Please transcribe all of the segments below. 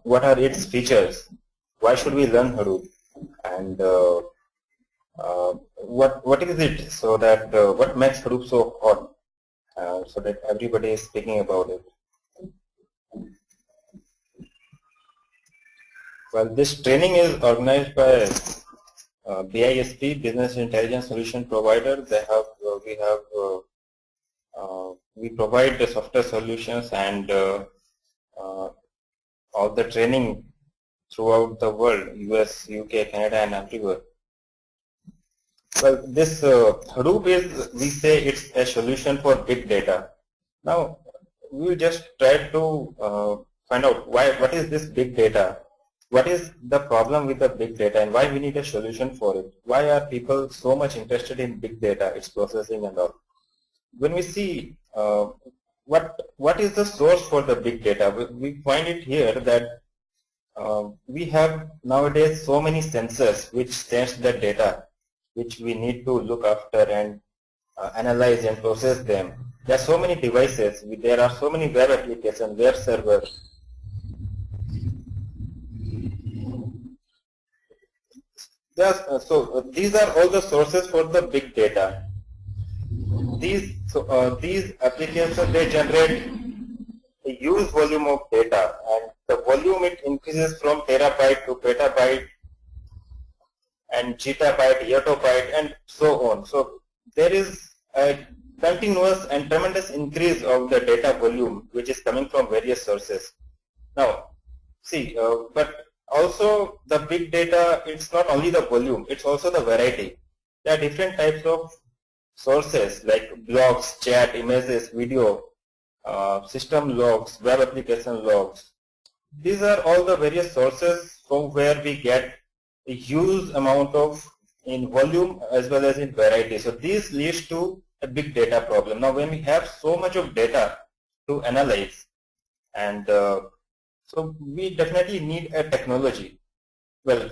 what are its features, why should we learn Hadoop, and what is it, so that what makes Hadoop so hot, so that everybody is speaking about it. Well, this training is organized by BISP, Business Intelligence Solution Provider. They have we provide the software solutions and all the training throughout the world, US, UK, Canada, and everywhere. Well, this Hadoop is, we say it's a solution for big data. Now, we will just try to find out what is this big data? What is the problem with the big data and why we need a solution for it? Why are people so much interested in big data, its processing and all? When we see what is the source for the big data, we find it here that we have nowadays so many sensors which sense the data, which we need to look after and analyze and process them. There are so many devices, there are so many web applications, web servers. These are all the sources for the big data. These applications, they generate a huge volume of data, and the volume, it increases from terabyte to petabyte and zettabyte, yottabyte, and so on. So there is a continuous and tremendous increase of the data volume which is coming from various sources. Now, see, but also the big data, it's not only the volume, it's also the variety. There are different types of sources like blogs, chat, images, video, system logs, web application logs. These are all the various sources from where we get a huge amount of in volume as well as in variety. So this leads to a big data problem. Now when we have so much of data to analyze, and so we definitely need a technology. Well,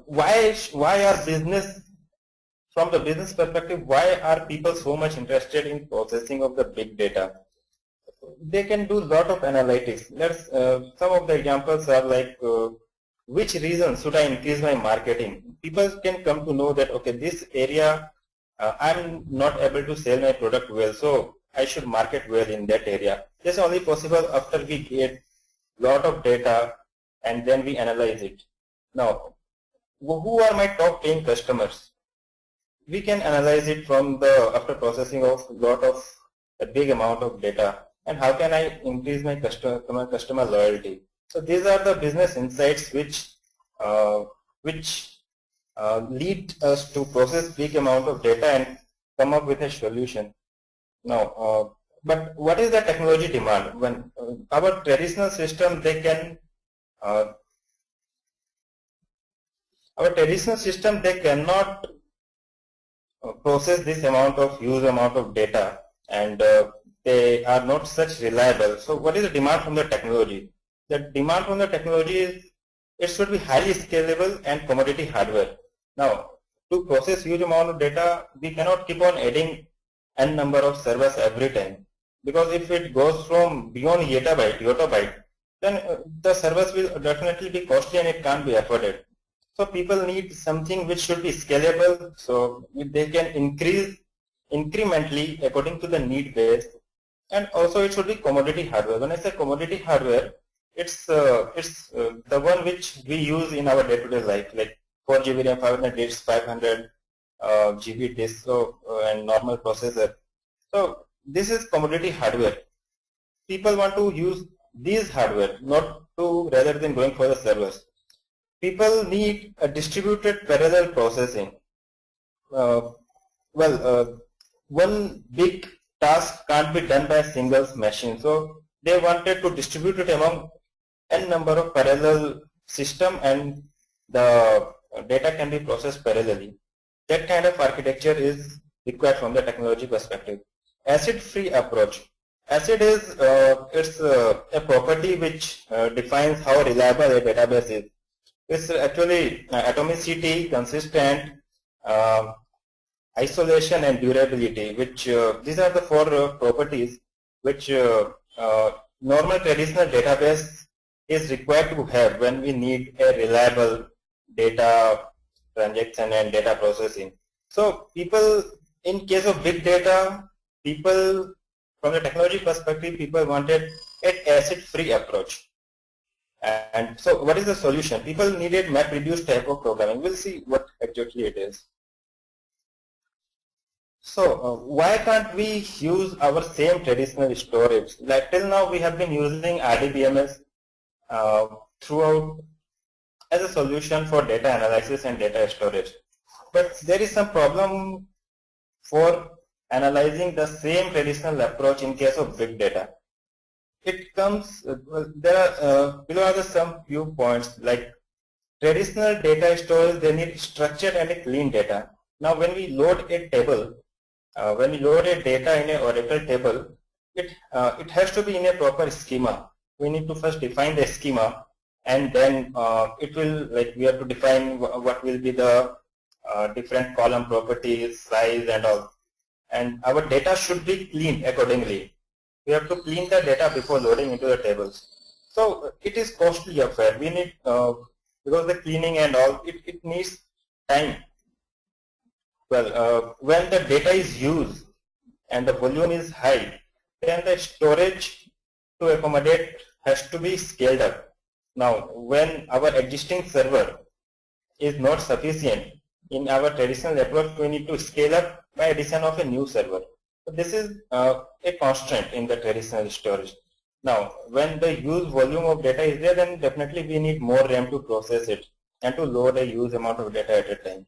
why are business, from the business perspective, why are people so much interested in processing of the big data? They can do a lot of analytics. Some of the examples are like, which reason should I increase my marketing? People can come to know that, okay, this area, I'm not able to sell my product well, so I should market well in that area. This is only possible after we get lot of data and then we analyze it. Now, who are my top paying customers? We can analyze it from the, after processing of a big amount of data, and how can I increase my customer loyalty? So these are the business insights which lead us to process big amount of data and come up with a solution. Now, but what is the technology demand? When our traditional system, they can cannot process this huge amount of data, and they are not such reliable. So what is the demand from the technology? The demand from the technology is it should be highly scalable and commodity hardware. Now, to process huge amount of data, we cannot keep on adding n number of servers every time, because if it goes from beyond yottabyte, then the servers will definitely be costly and it can't be afforded. So people need something which should be scalable, so they can increase incrementally according to the need base, and also it should be commodity hardware. When I say commodity hardware, it's the one which we use in our day-to-day life, like 4 GB RAM, 500 disks, 500 GB disks, and normal processor. So this is commodity hardware. People want to use these hardware, rather than going for the servers. People need a distributed parallel processing. One big task can't be done by a single machine, so they wanted to distribute it among n number of parallel system, and the data can be processed parallelly. That kind of architecture is required from the technology perspective. ACID-free approach. ACID is a property which defines how reliable a database is. It's actually atomicity, consistent, isolation and durability, which these are the four properties which normal traditional database is required to have when we need a reliable data transaction and data processing. So people, in case of big data, people from the technology perspective, people wanted an acid-free approach. And so what is the solution? People needed MapReduce type of programming. We'll see what exactly it is. So why can't we use our same traditional storage? Like till now we have been using RDBMS throughout as a solution for data analysis and data storage. But there is some problem for analyzing the same traditional approach in case of big data. It comes, below are some few points, like traditional data storage, they need structured and clean data. Now when we load a table, when we load a data in an Oracle table, it has to be in a proper schema. We need to first define the schema, and then it will, like, we have to define what will be the different column properties, size and all. And our data should be clean accordingly. We have to clean the data before loading into the tables. So it is costly affair. We need, because the cleaning and all, it needs time. Well, when the data is used and the volume is high, then the storage to accommodate has to be scaled up. Now, when our existing server is not sufficient, in our traditional approach, we need to scale up by addition of a new server. So this is a constraint in the traditional storage. Now, when the use volume of data is there, then definitely we need more RAM to process it and to load a huge amount of data at a time.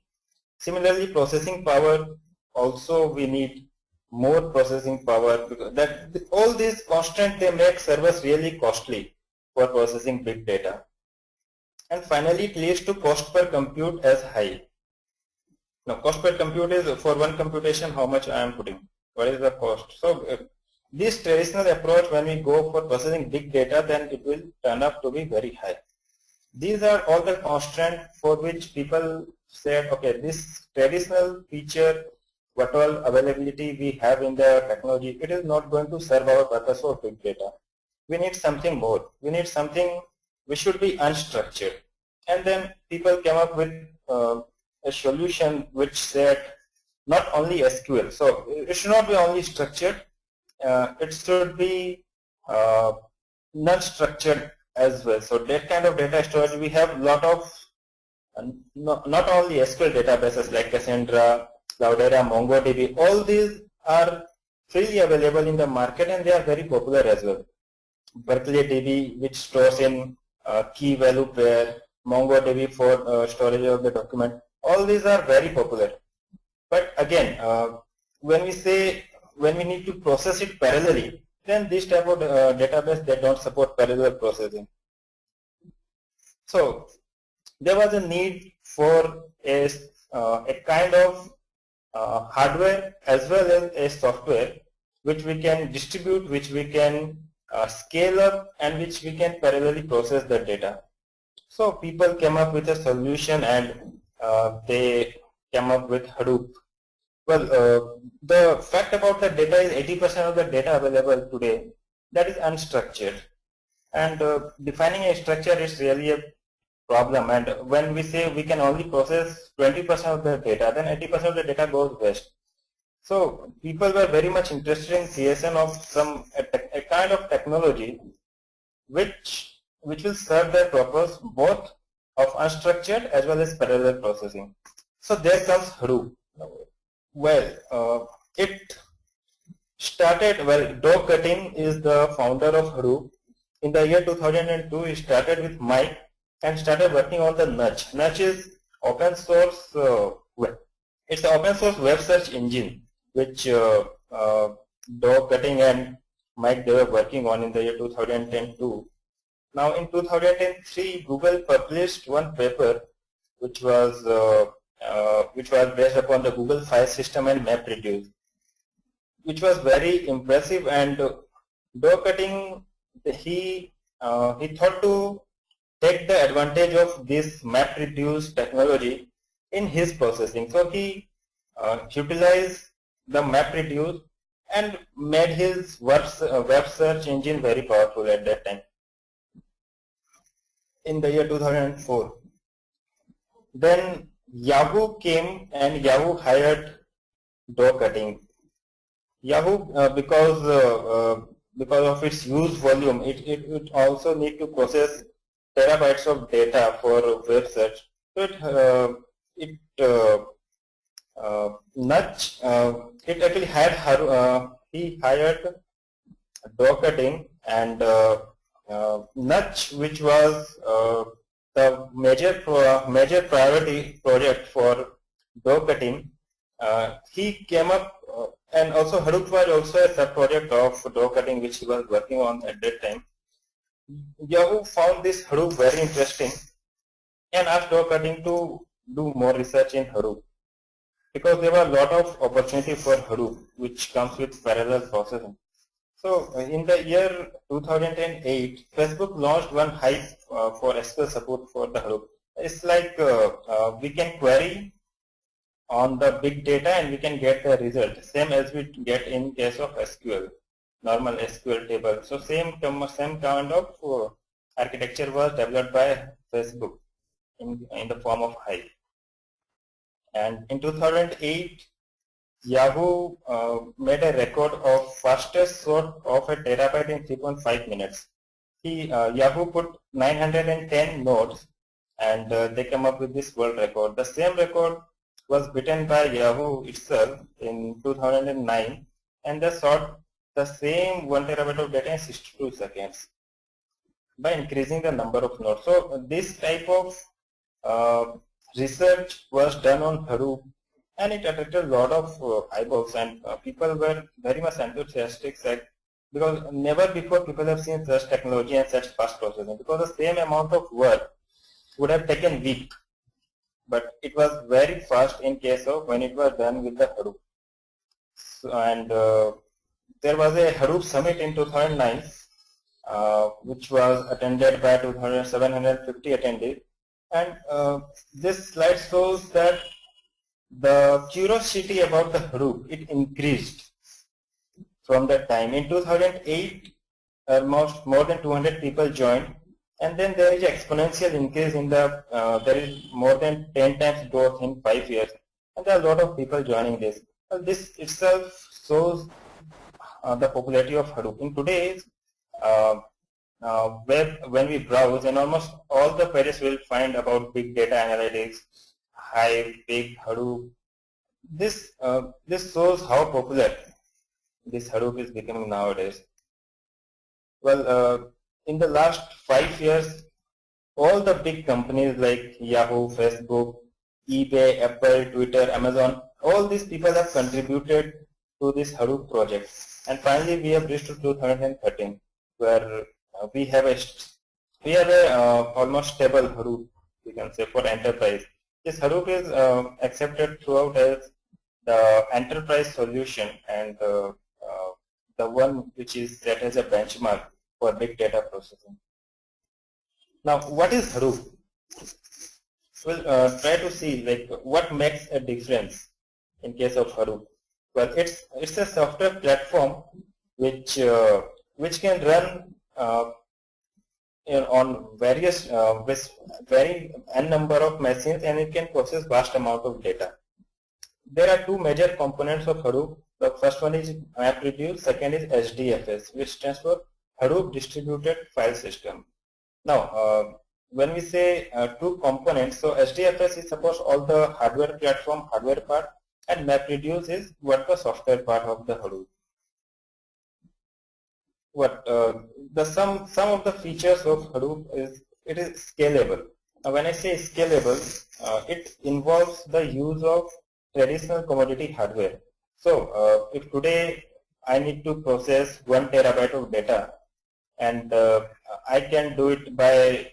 Similarly, processing power, also we need more processing power, because that all these constraints, they make servers really costly for processing big data. And finally, it leads to cost per compute as high. Now, cost per compute is for one computation how much I am putting. What is the cost? So this traditional approach, when we go for processing big data, then it will turn up to be very high. These are all the constraints for which people said, okay, this traditional feature, what all availability we have in the technology, it is not going to serve our purpose for big data. We need something more. We need something which should be unstructured. And then people came up with a solution which said not only SQL. So it should not be only structured. It should be non-structured as well. So that kind of data storage, we have a lot of not only SQL databases like Cassandra, Cloudera, MongoDB. All these are freely available in the market and they are very popular as well. Berkeley DB, which stores in key value pair, MongoDB for storage of the document. All these are very popular. But again, when we need to process it parallelly, then this type of database, they don't support parallel processing. So there was a need for a kind of hardware as well as a software which we can distribute, which we can scale up, and which we can parallelly process the data. So people came up with a solution, and they came up with Hadoop. Well, the fact about the data is 80% of the data available today, that is unstructured. And defining a structure is really a problem. And when we say we can only process 20% of the data, then 80% of the data goes waste. So people were very much interested in creation of a kind of technology which will serve their purpose both of unstructured as well as parallel processing. So there comes Hadoop. Well, it started, well, Doug Cutting is the founder of Hadoop. In the year 2002, he started with Mike and started working on the Nudge. Nudge is open source, it's an open source web search engine which Doug Cutting and Mike, they were working on in the year 2010 too. Now in 2003, Google published one paper which was based upon the Google file system and MapReduce, which was very impressive. And Doug Cutting, he thought to take the advantage of this MapReduce technology in his processing. So he utilized the MapReduce and made his web search engine very powerful at that time in the year 2004. Then Yahoo came and Yahoo hired Docutting. Yahoo, because of its huge volume, it also need to process terabytes of data for web search. So it actually had he hired Docutting and Nudge, which was the major priority project for Docutting. He came up, and also Hadoop was also a sub-project of Docutting, which he was working on at that time. Yahoo found this Hadoop very interesting and asked Docutting to do more research in Hadoop, because there were a lot of opportunity for Hadoop, which comes with parallel processing. So in the year 2008, Facebook launched one hype for SQL support for the Hadoop. It's like we can query on the big data and we can get the result, same as we get in case of SQL, normal SQL table. So same kind of architecture was developed by Facebook in the form of Hive. And in 2008, Yahoo made a record of fastest sort of a terabyte in 3.5 minutes. Yahoo put 910 nodes and they came up with this world record. The same record was beaten by Yahoo itself in 2009, and they sort the same 1 terabyte of data in 62 seconds by increasing the number of nodes. So this type of research was done on Hadoop, and it attracted a lot of eyeballs, and people were very much enthusiastic, because never before people have seen such technology and such fast processing, because the same amount of work would have taken weeks, but it was very fast in case of when it was done with the Hadoop. So, and there was a Hadoop summit in 2009, which was attended by 750 attendees, and this slide shows that the curiosity about the Hadoop, it increased from that time. In 2008, almost more than 200 people joined, and then there is exponential increase in the, there is more than 10 times growth in 5 years, and there are a lot of people joining this. This itself shows the popularity of Hadoop. In today's web, when we browse, and almost all the pages will find about big data analytics, Hive, Big, Hadoop. This shows how popular this Hadoop is becoming nowadays. Well, in the last 5 years, all the big companies like Yahoo, Facebook, eBay, Apple, Twitter, Amazon, all these people have contributed to this Hadoop project. And finally, we have reached to 2013, where we have a almost stable Hadoop, we can say, for enterprise. This Hadoop is accepted throughout as the enterprise solution, and the one which is set as a benchmark for big data processing. Now, what is Hadoop? We'll try to see like what makes a difference in case of Hadoop. Well, it's a software platform which can run on various with very n number of machines, and it can process vast amount of data. There are two major components of Hadoop. The first one is MapReduce, second is HDFS, which stands for Hadoop Distributed File System. Now, when we say two components, so HDFS is suppose all the hardware platform, hardware part, and MapReduce is what the software part of the Hadoop. What some of the features of Hadoop is it is scalable. Now, when I say scalable, it involves the use of traditional commodity hardware. So if today I need to process 1 terabyte of data, and I can do it by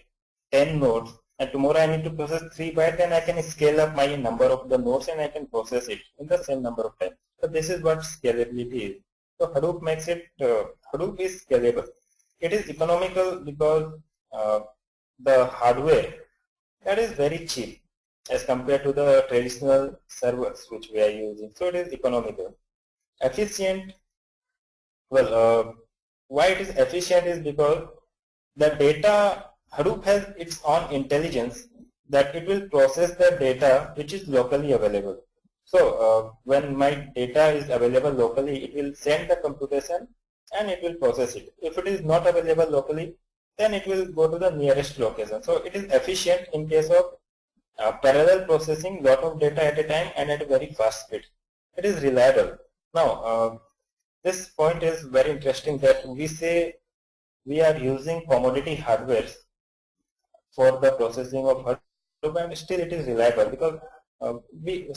10 nodes, and tomorrow I need to process 3 bytes, then I can scale up my number of the nodes and I can process it in the same number of time. So this is what scalability is. So Hadoop makes it, Hadoop is scalable. It is economical because the hardware, that is very cheap. as compared to the traditional servers which we are using. So it is economical. Efficient, well, why it is efficient is because the data, Hadoop has its own intelligence that it will process the data which is locally available. So when my data is available locally, it will send the computation and it will process it. If it is not available locally, then it will go to the nearest location. So it is efficient in case of parallel processing lot of data at a time and at a very fast speed. It is reliable. Now, this point is very interesting that we say we are using commodity hardware for the processing of Hadoop, and still it is reliable, because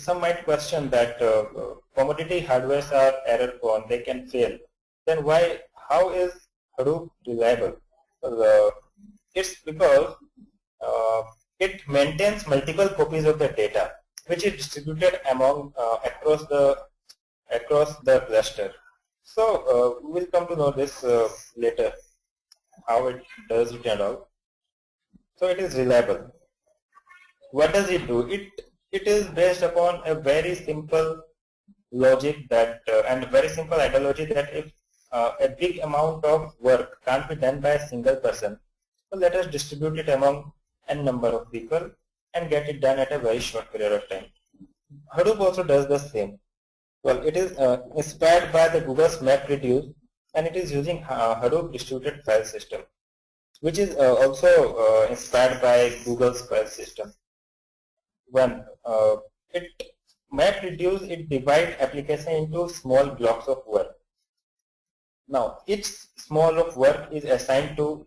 some might question that commodity hardwares are error prone, they can fail. Then how is Hadoop reliable? It's because it maintains multiple copies of the data, which is distributed among across the cluster. So we'll come to know this later, how it does it and all. So it is reliable. What does it do? It is based upon a very simple logic that and very simple ideology that if a big amount of work can't be done by a single person, so let us distribute it among n number of people and get it done at a very short period of time. Hadoop also does the same. Well, it is inspired by the Google's MapReduce, and it is using Hadoop distributed file system, which is also inspired by Google's file system. When MapReduce, it divides application into small blocks of work. Now, each small of work is assigned to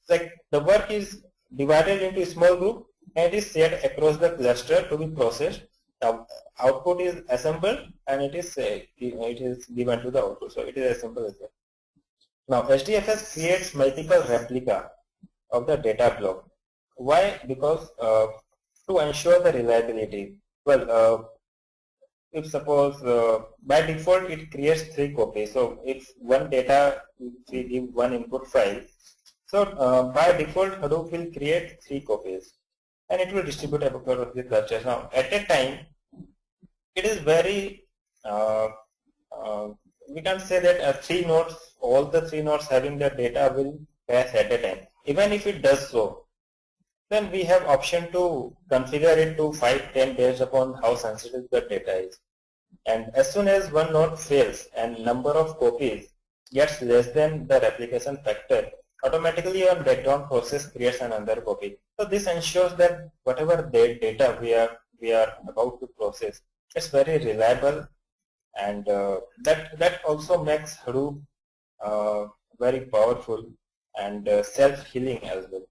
like the work is divided into a small group and it is shared across the cluster to be processed. Now, output is assembled and it is given to the output. So it is as simple as that. Now, HDFS creates multiple replica of the data block. Why? Because to ensure the reliability. Well, if suppose by default it creates 3 copies. So if one data, we give one input file. So by default Hadoop will create 3 copies and it will distribute across the cluster. Now at a time, it is very we can say that 3 nodes, all the 3 nodes having the data will pass at a time. Even if it does so, then we have option to configure it to 5, 10 based upon how sensitive the data is. And as soon as one node fails and number of copies gets less than the replication factor, automatically on background process creates another copy. So this ensures that whatever data we are about to process, it's very reliable, and that also makes Hadoop very powerful and self-healing as well.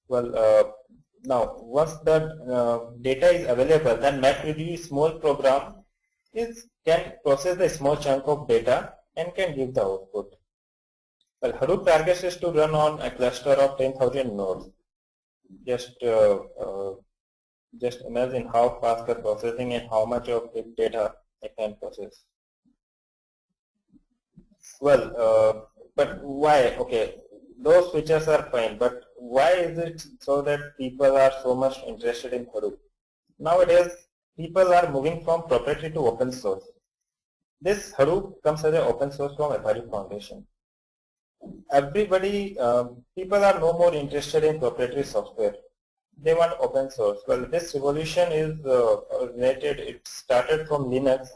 Well, now once the data is available, then MapReduce small program can process the small chunk of data and can give the output. Well, Hadoop targets is to run on a cluster of 10,000 nodes. Just imagine how fast the processing and how much of big data it can process. Well, but why? Okay, those features are fine, but why is it so that people are so much interested in Hadoop? Nowadays, people are moving from proprietary to open source. This Hadoop comes as an open source from Apache Foundation. Everybody, people are no more interested in proprietary software. They want open source. Well, this revolution is related, it started from Linux,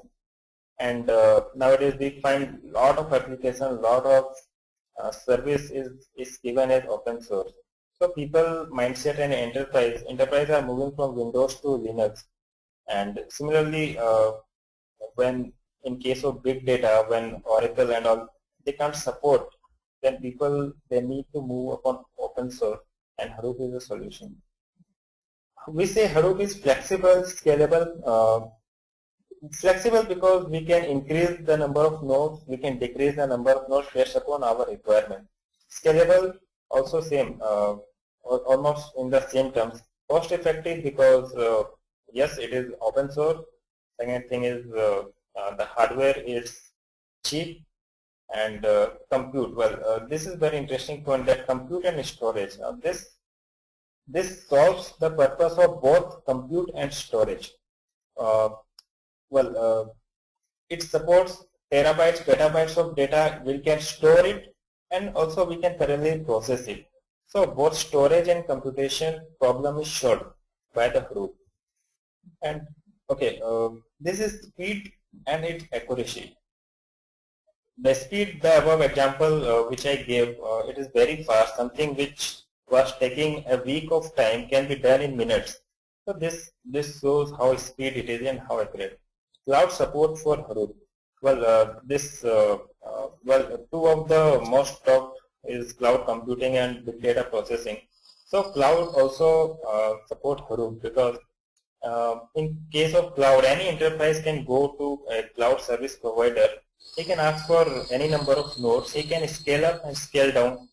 and nowadays we find a lot of applications, lot of service is given as open source. So people mindset and enterprise are moving from Windows to Linux. And similarly, when in case of big data, when Oracle and all, they can't support, then people, they need to move upon open source, and Hadoop is a solution. We say Hadoop is flexible, scalable, flexible because we can increase the number of nodes, we can decrease the number of nodes based upon our requirement. Scalable, also same, almost in the same terms. Cost effective because yes, it is open source. Second thing is the hardware is cheap, and compute. Well, this is very interesting point, that compute and storage. Now this this solves the purpose of both compute and storage. Uh, it supports terabytes, petabytes of data. We can store it, and also we can parallelly process it. So both storage and computation problem is solved by the Hadoop. And okay, this is speed and its accuracy. The speed, the above example which I gave, it is very fast. Something which was taking a week of time can be done in minutes. So this shows how speed it is and how accurate. Cloud support for Hadoop. Well, two of the most talked is cloud computing and big data processing. So cloud also support Hadoop because in case of cloud, any enterprise can go to a cloud service provider. He can ask for any number of nodes. He can scale up and scale down,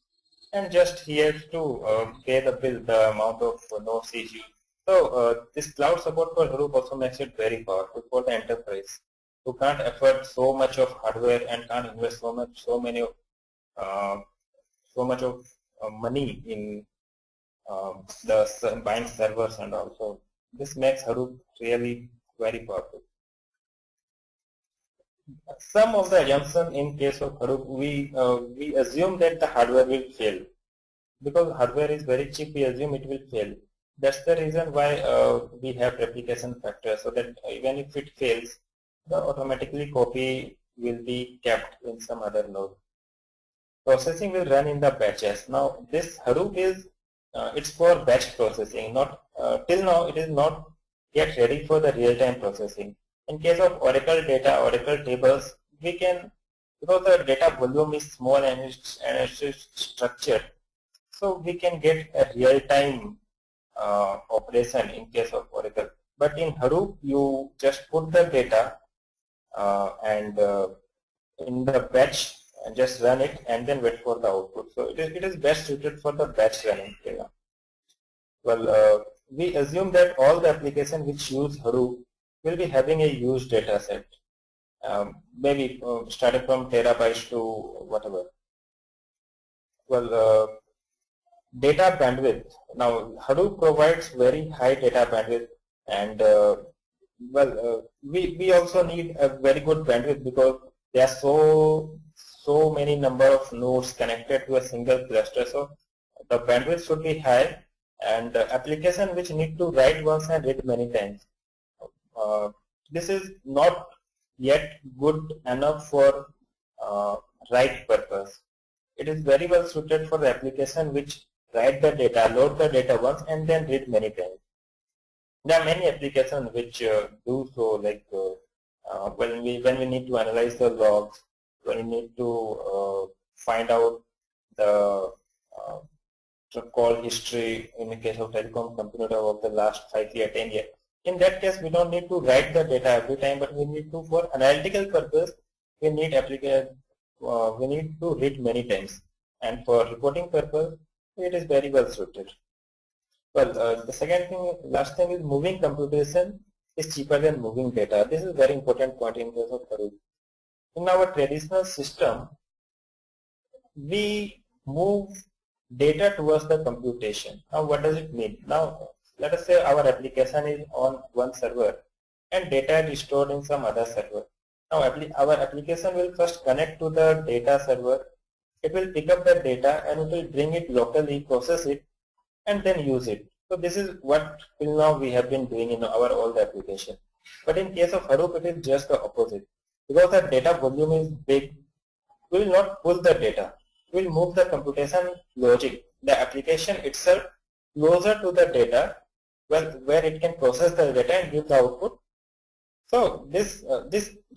and just he has to pay the bill, the amount of nodes he used. So this cloud support for Hadoop also makes it very powerful for the enterprise who can't afford so much of hardware and can't invest so much of money in the buying servers and all. So this makes Hadoop really very powerful. Some of the assumption in case of Hadoop, we assume that the hardware will fail. Because hardware is very cheap, we assume it will fail. That's the reason why we have replication factor, so that even if it fails, the automatically copy will be kept in some other node. Processing will run in the batches. Now this Hadoop is it's for batch processing. Not till now it is not yet ready for the real-time processing. In case of Oracle data, Oracle tables, we can, because the data volume is small and it's structured, so we can get a real-time operation in case of Oracle. But in Hadoop, you just put the data and in the batch and just run it and then wait for the output. So it is best suited for the batch running. Well, we assume that all the applications which use Hadoop will be having a huge data set, maybe starting from terabytes to whatever. Well, data bandwidth. Now Hadoop provides very high data bandwidth, and we also need a very good bandwidth because there are so many number of nodes connected to a single cluster. So the bandwidth should be high, and application which need to write once and read many times. This is not yet good enough for write purpose. It is very well suited for the application which write the data, load the data once, and then read many times. There are many applications which do so, like when we need to analyze the logs, when we need to find out the call history in the case of telecom computer of the last 5 years, 10 years. In that case, we don't need to write the data every time, but we need to, for analytical purpose, we need to read many times, and for reporting purpose, it is very well suited. Well, the second thing, last thing is moving computation is cheaper than moving data. This is a very important point in case of Hadoop. In our traditional system, we move data towards the computation. Now, what does it mean? Now, let us say our application is on one server and data is stored in some other server. Now, our application will first connect to the data server. It will pick up the data and it will bring it locally, process it, and then use it. So this is what till now we have been doing in our old application. But in case of Hadoop, it is just the opposite. Because the data volume is big, we will not pull the data. We will move the computation logic, the application itself, closer to the data, where it can process the data and give the output. So this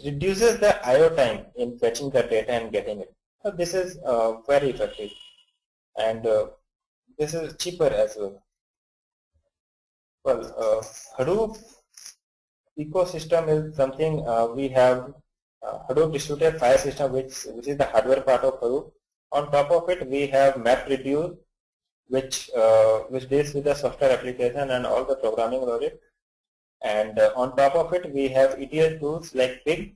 reduces the I/O time in fetching the data and getting it. So this is very effective, and this is cheaper as well. Well, Hadoop ecosystem is something we have. Hadoop distributed file system, which is the hardware part of Hadoop. On top of it, we have MapReduce, which deals with the software application and all the programming logic. And on top of it, we have ETL tools like Pig,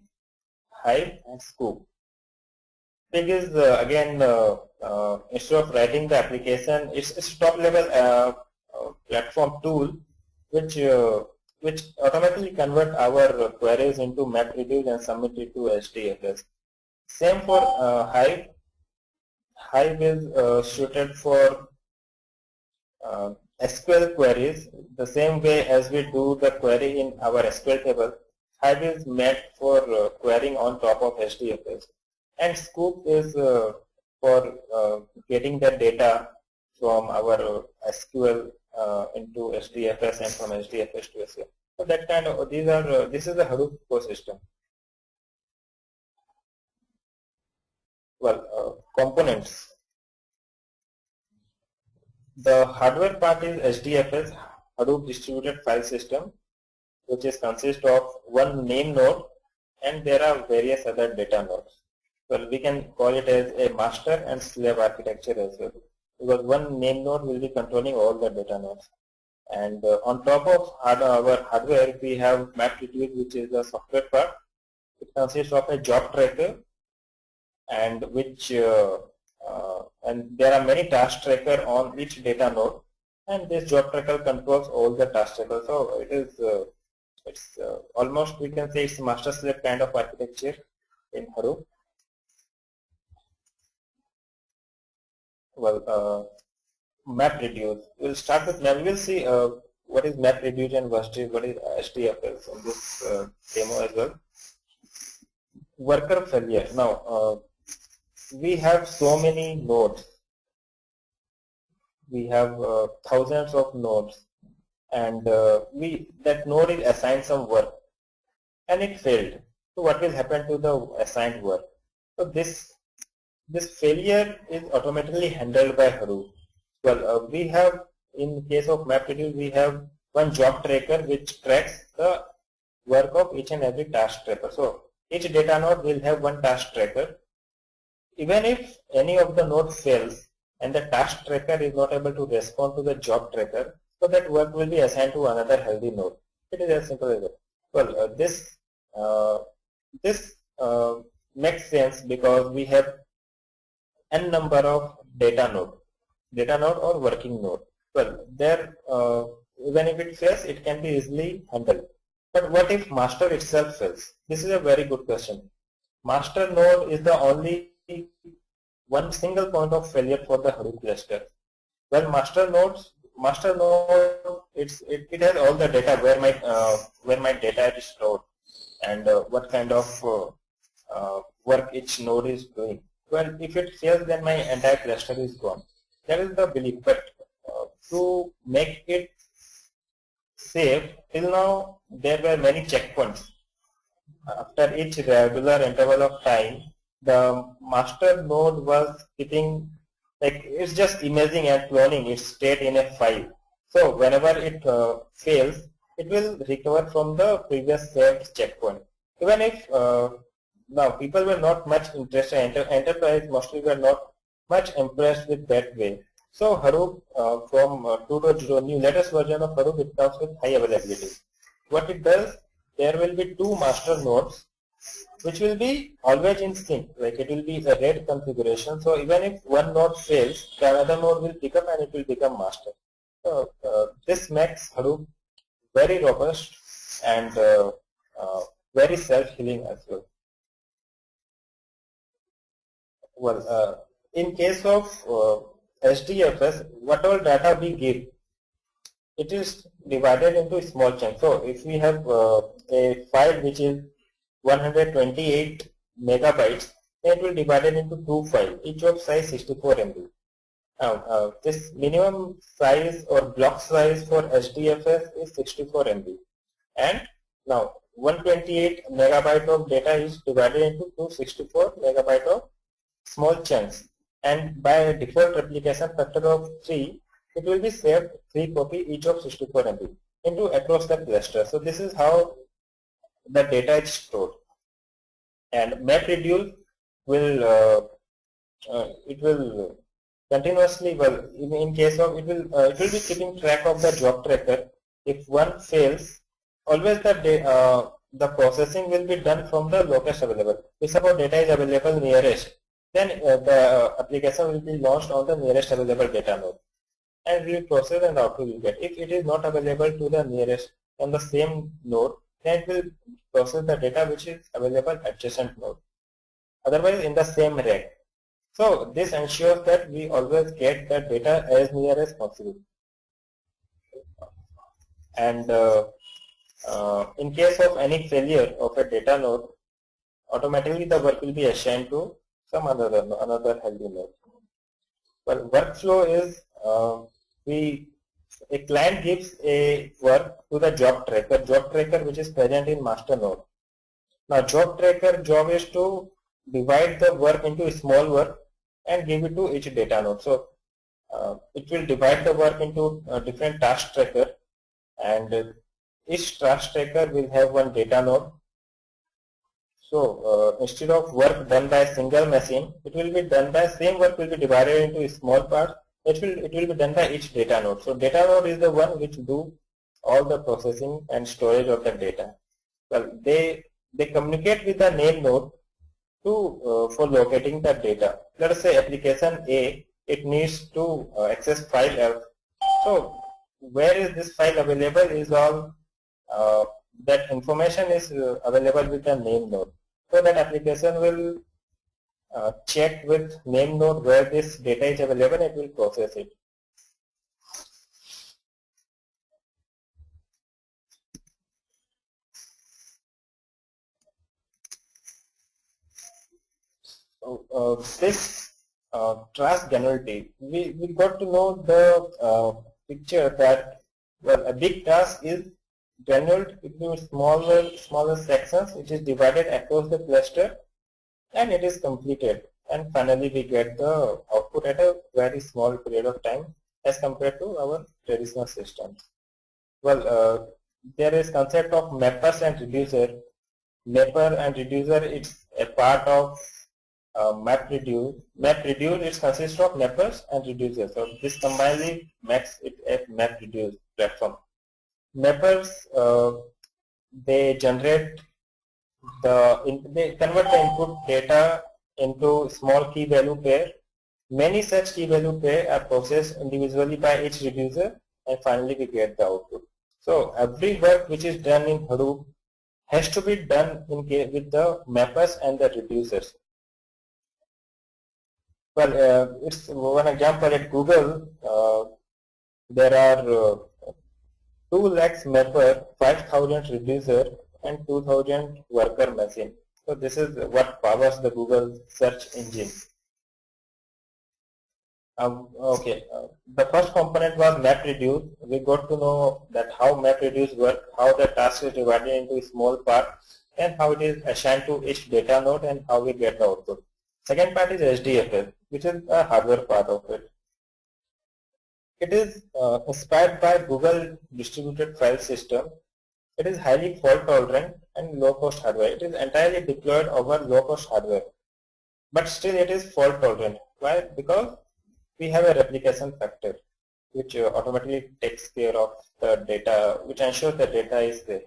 Hive, and Scoop. Pig is again instead of writing the application, it's top level platform tool which automatically convert our queries into MapReduce and submit it to HDFS. Same for Hive. Hive is suited for SQL queries. The same way as we do the query in our SQL table, Hive is meant for querying on top of HDFS. And Scoop is for getting the data from our SQL into HDFS and from HDFS to SQL. So that kind of this is the Hadoop ecosystem. Well, components. The hardware part is HDFS, Hadoop Distributed File System, which is consist of one name node, and there are various other data nodes. Well, we can call it as a master and slave architecture as well, because one name node will be controlling all the data nodes. And on top of our hardware, we have MapReduce, which is the software part. It consists of a job tracker, and and there are many task tracker on each data node, and this job tracker controls all the task tracker. So it is it's almost, we can say, it's master slave kind of architecture in Hadoop. Well, MapReduce. We'll start with Map. We'll see what is MapReduce and what is HDFS in this demo as well. Worker failure. Now, we have so many nodes. We have thousands of nodes, and that node is assigned some work, and it failed. So what will happen to the assigned work? So this failure is automatically handled by Hadoop. Well, we have, in case of MapReduce, we have one job tracker which tracks the work of each and every task tracker. So each data node will have one task tracker. Even if any of the node fails and the task tracker is not able to respond to the job tracker, so that work will be assigned to another healthy node. It is as simple as that. Well, this makes sense because we have n number of data node or working node. Well, there even if it fails, it can be easily handled. But what if master itself fails? This is a very good question. Master node is the only one single point of failure for the Hadoop cluster. Well, master node, it has all the data where my data is stored and what kind of work each node is doing. Well, if it fails, then my entire cluster is gone. That is the belief. But to make it safe, till now there were many checkpoints. After each regular interval of time, the master node was keeping, like, it's just imaging and cloning its state in a file. So whenever it fails, it will recover from the previous saved checkpoint. Even if now people were not much interested, enterprise mostly were not much impressed with that way. So Hadoop from 2.0 new latest version of Hadoop, it comes with high availability. What it does, there will be two master nodes which will be always in sync, like it will be a RAID configuration. So even if one node fails, the another node will pick up and it will become master. So this makes Hadoop very robust and very self-healing as well. Well, in case of HDFS, whatever data we give, it is divided into small chunks. So if we have a file which is 128 megabytes, then it will be divided into two files, each of size 64 MB. Now, this minimum size or block size for HDFS is 64 MB. And now 128 megabyte of data is divided into 264 megabyte of small chunks. And by default replication factor of 3, it will be saved 3 copy each of 64 MB into across the cluster. So this is how the data is stored. And MapReduce will it will continuously, well, in case of it will be keeping track of the job tracker. If one fails, always the processing will be done from the locust available. If suppose data is available nearest, then the application will be launched on the nearest available data node. and we will process and output will get. If it is not available to the nearest on the same node, then it will process the data which is available adjacent node. Otherwise in the same rack. So this ensures that we always get the data as near as possible. And in case of any failure of a data node, automatically the work will be assigned to some another healthy node. Well, workflow is a client gives a work to the job tracker which is present in master node. Now job tracker job is to divide the work into small work and give it to each data node. So it will divide the work into different task tracker, and each task tracker will have one data node. So instead of work done by a single machine, it will be done by same work will be divided into small parts. It will be done by each data node. So data node is the one which do all the processing and storage of the data. Well, they communicate with the name node to for locating the data. Let us say application A, it needs to access file F. So where is this file available is all that information is available with the name node. So that application will check with name node where this data is available, it will process it. So this task generality, we got to know the picture that, well, a big task is granuled into smaller sections which is divided across the cluster, and it is completed, and finally we get the output at a very small period of time as compared to our traditional systems. Well, there is concept of mappers and reducer. Mapper and reducer, it's a part of MapReduce. MapReduce, it consists of mappers and reducers. So this combinedly makes it a MapReduce platform. Mappers, they generate they convert the input data into small key value pair. Many such key value pair are processed individually by each reducer, and finally we get the output. So every work which is done in Hadoop has to be done with the mappers and the reducers. Well, it's one example at Google. There are 2 lakhs mapper, 5,000 reducer, and 2,000 worker machine. So this is what powers the Google search engine. The first component was MapReduce. We got to know that how MapReduce works, how the task is divided into small parts, and how it is assigned to each data node, and how we get the output. Second part is HDFS, which is a hardware part of it. It is inspired by Google distributed file system. It is highly fault tolerant and low cost hardware. It is entirely deployed over low cost hardware, but still it is fault tolerant. Why? Because we have a replication factor which automatically takes care of the data, which ensures the data is there.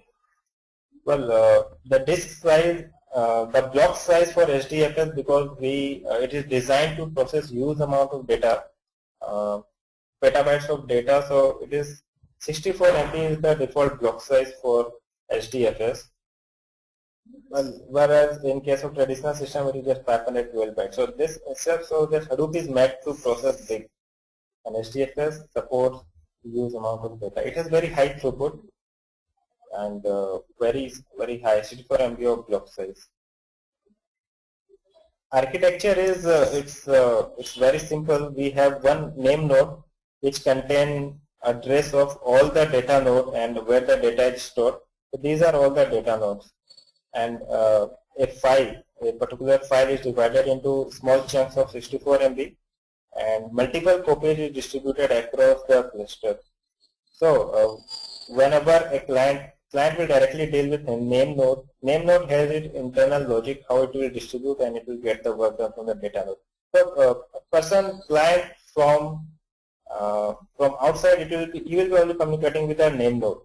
Well, the disk size, the block size for HDFS, because it is designed to process huge amount of data, petabytes of data, so it is 64 MB is the default block size for HDFS. Well, whereas in case of traditional system, it is just 512 bytes. So this Hadoop is made to process big, and HDFS supports huge amount of data. It has very high throughput and very high 64 MB of block size. Architecture is it's very simple. We have one name node which contain address of all the data node and where the data is stored. So these are all the data nodes, and a particular file is divided into small chunks of 64 MB, and multiple copies is distributed across the cluster. So whenever a client will directly deal with a name node. Name node has its internal logic how it will distribute, and it will get the work done from the data node. So client from outside, you will be only communicating with a name node,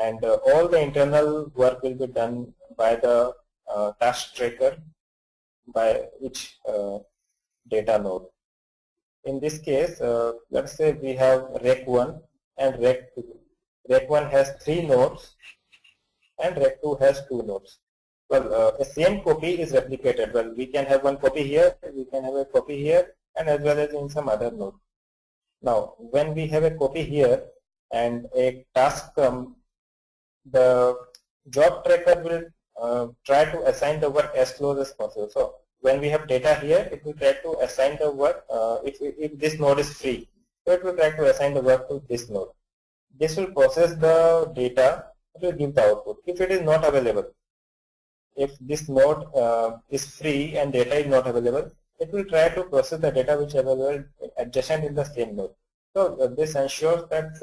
and all the internal work will be done by the task tracker by each data node. In this case, let's say we have rec 1 and rec 2. Rec 1 has 3 nodes and rec 2 has 2 nodes. Well, the same copy is replicated. Well, we can have one copy here, we can have a copy here, and as well as in some other node. Now, when we have a copy here and a task comes, the job tracker will try to assign the work as close as possible. So, when we have data here, it will try to assign the work, if this node is free, so it will try to assign the work to this node. This will process the data, it will give the output. If it is not available, if this node is free and data is not available, it will try to process the data which is available adjacent in the same node. So this ensures that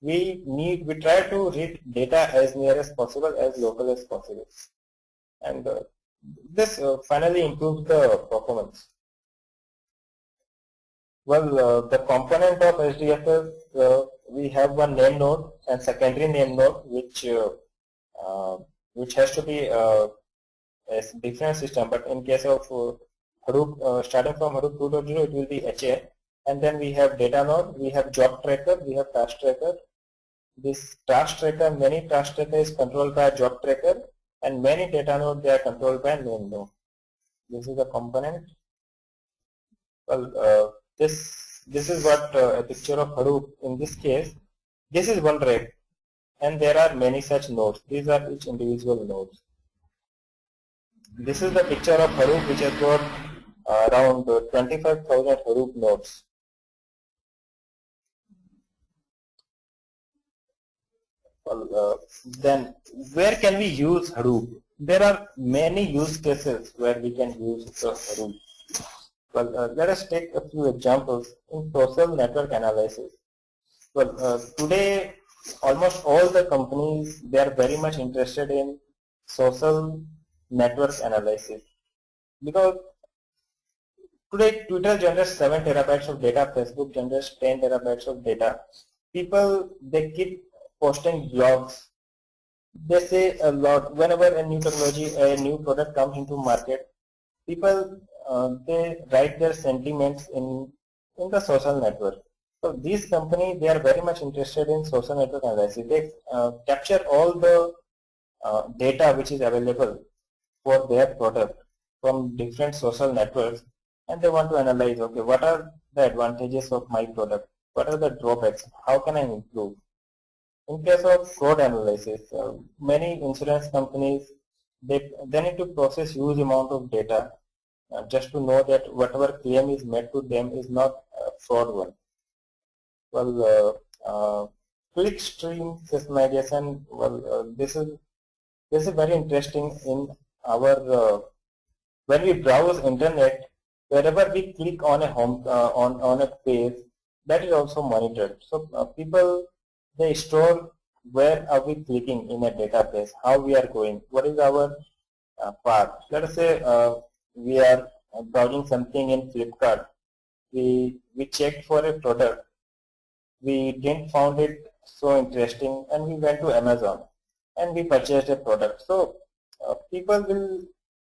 we try to read data as near as possible, as local as possible, and this finally improves the performance. Well, the component of HDFS, we have one name node and secondary name node, which has to be a different system. But in case of Hadoop, starting from Hadoop 2.0, it will be HA. And then we have data node, we have job tracker, we have task tracker. This task tracker, many task tracker is controlled by job tracker, and many data node they are controlled by name node. This is the component. Well, this is what a picture of Hadoop. In this case, this is one rack, and there are many such nodes. These are each individual nodes. This is the picture of Hadoop, which has got around 25,000 Hadoop nodes. Well, then where can we use Hadoop? There are many use cases where we can use Hadoop. Well, let us take a few examples in social network analysis. Well, today almost all the companies, they are very much interested in social network analysis, because today Twitter generates 7 terabytes of data, Facebook generates 10 terabytes of data. People, they keep posting blogs. They say a lot. Whenever a new technology, a new product comes into market, people they write their sentiments in the social network. So these companies, they are very much interested in social network analysis. They capture all the data which is available for their product from different social networks, and they want to analyze, okay, what are the advantages of my product? What are the drawbacks? How can I improve? In case of fraud analysis, many insurance companies, they need to process huge amount of data just to know that whatever claim is made to them is not a fraud one. Well, clickstream systemization. Well, this is very interesting in our when we browse internet. Wherever we click on a home on a page, that is also monitored. So people, they store where are we clicking in a database, how we are going, what is our path. Let us say we are browsing something in Flipkart. We checked for a product. We didn't found it so interesting, and we went to Amazon and we purchased a product. So people will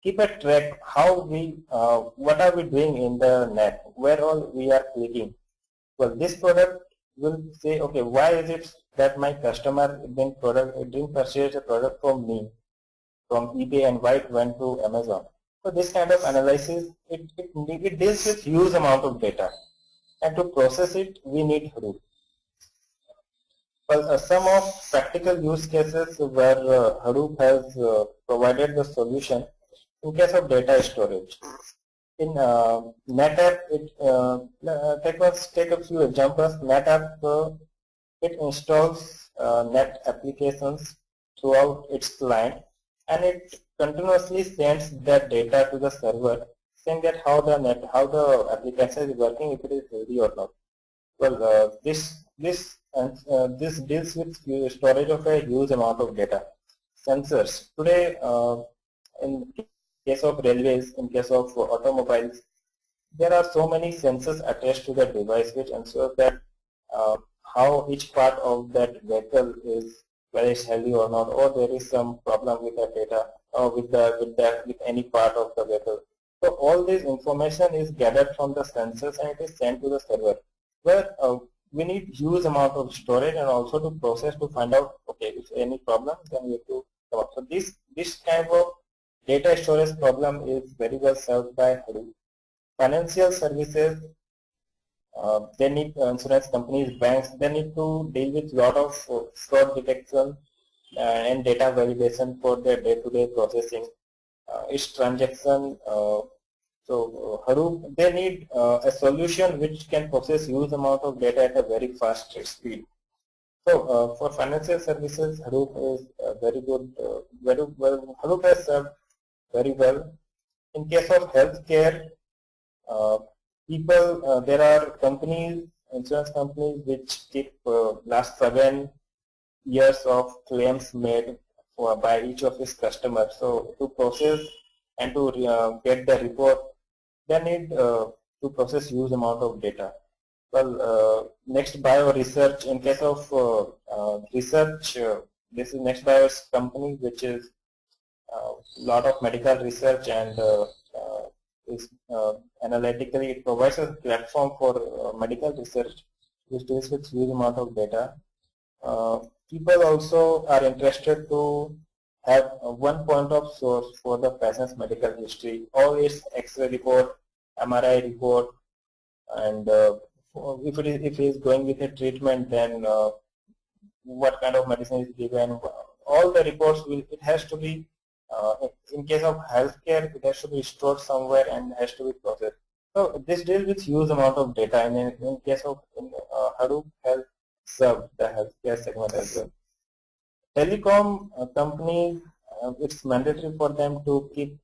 keep a track how we what are we doing in the net, where all we are clicking. Well, this product will say, okay, why is it that my customer didn't purchase a product from me, from eBay, and why it went to Amazon? So this kind of analysis, it deals with huge amount of data, and to process it, we need Hadoop. Well, some of practical use cases where Hadoop has provided the solution in case of data storage. In NetApp, take a few examples. NetApp, it installs net applications throughout its client, and it continuously sends that data to the server, saying that how the application is working, if it is ready or not. Well, this deals with storage of a huge amount of data. Sensors today, in case of railways, in case of automobiles, there are so many sensors attached to the device which ensure that how each part of that vehicle is, whether it's healthy or not, or there is some problem with the data or with any part of the vehicle. So all this information is gathered from the sensors and it is sent to the server, where we need huge amount of storage and also to process to find out, okay, if any problem, then we have to come up. So this kind of data storage problem is very well served by Hadoop. Financial services, they need insurance companies, banks, they need to deal with lot of fraud detection and data validation for their day-to-day processing. Its transaction. So Hadoop, they need a solution which can process huge amount of data at a very fast speed. So for financial services, Hadoop is very good. Very well, Hadoop has served very well. In case of healthcare, there are companies, insurance companies, which keep last 7 years of claims made by each of its customers. So to process and to get the report, they need to process huge amount of data. Well, NextBio Research, in case of research, this is NextBio's company, which is a lot of medical research and is analytically, it provides a platform for medical research which deals with huge amount of data. People also are interested to have one point of source for the patient's medical history, all its X-ray report, MRI report, and if he is going with a treatment, then what kind of medicine is given. All the reports it has to be, in case of healthcare, it has to be stored somewhere and has to be processed. So this deals with huge amount of data, and in case of Hadoop has served the healthcare segment as well. Telecom companies, it's mandatory for them to keep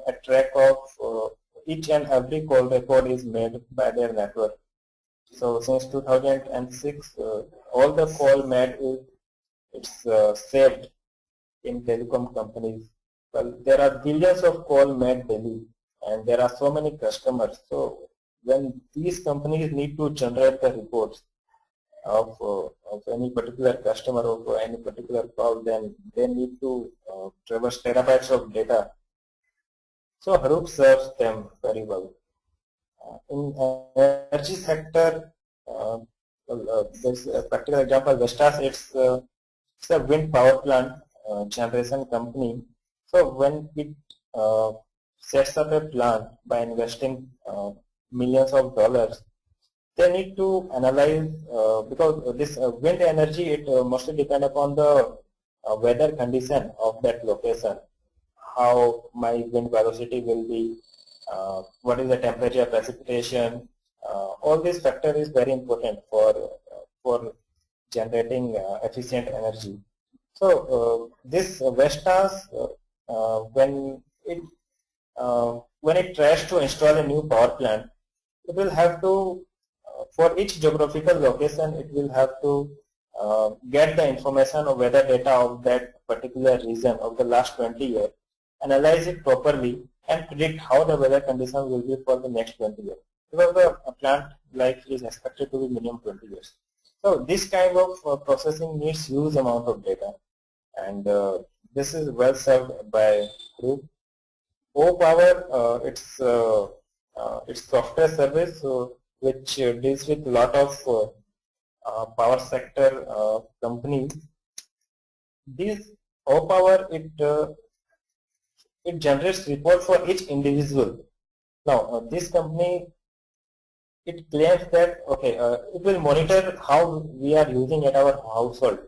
a track of each and every call record is made by their network. So since 2006, all the call made it's saved in telecom companies. Well, there are billions of calls made daily, and there are so many customers. So when these companies need to generate the reports of any particular customer or any particular call, then they need to traverse terabytes of data. So Hadoop serves them very well. In energy sector, there's a practical example. Vestas, it's a wind power plant generation company. So when it sets up a plant by investing millions of dollars, they need to analyze because this wind energy, it mostly depend upon the weather condition of that location, how my wind velocity will be, what is the temperature, precipitation. All these factor is very important for generating efficient energy. So this Vestas, when it tries to install a new power plant, it will have to, for each geographical location, it will have to get the information or weather data of that particular region of the last 20 years, analyze it properly, and predict how the weather condition will be for the next 20 years. Because the plant life is expected to be minimum 20 years. So this kind of processing needs huge amount of data, and this is well served by Hadoop. OPower, it's software service which deals with a lot of power sector companies. This OPower, it generates report for each individual. Now this company, it claims that okay, it will monitor how we are using at our household,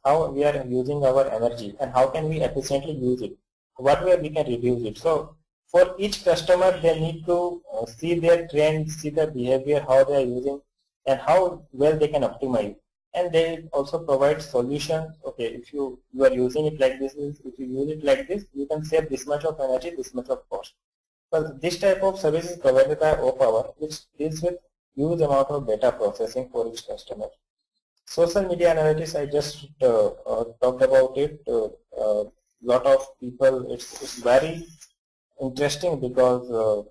how we are using our energy, and how can we efficiently use it, what way we can reduce it. So for each customer, they need to see their trend, see their behavior, how they are using, and how well they can optimize. And they also provide solutions. Okay, if you are using it like this, if you use it like this, you can save this much of energy, this much of cost. Well, this type of service is provided by OPower, which deals with huge amount of data processing for each customer. Social media analytics, I just talked about it. Lot of people, it's very interesting because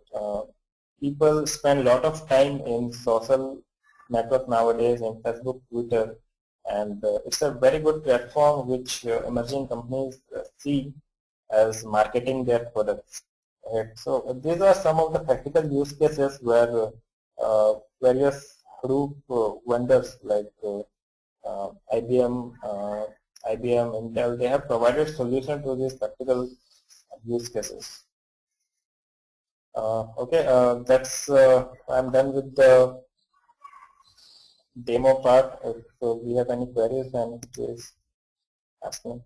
people spend a lot of time in social network nowadays, in Facebook, Twitter, and it's a very good platform which emerging companies see as marketing their products. Right. So these are some of the practical use cases where various Hadoop vendors like IBM, Intel, they have provided solution to these practical use cases. Okay, that's I'm done with the demo part. If we have any queries, then please ask me.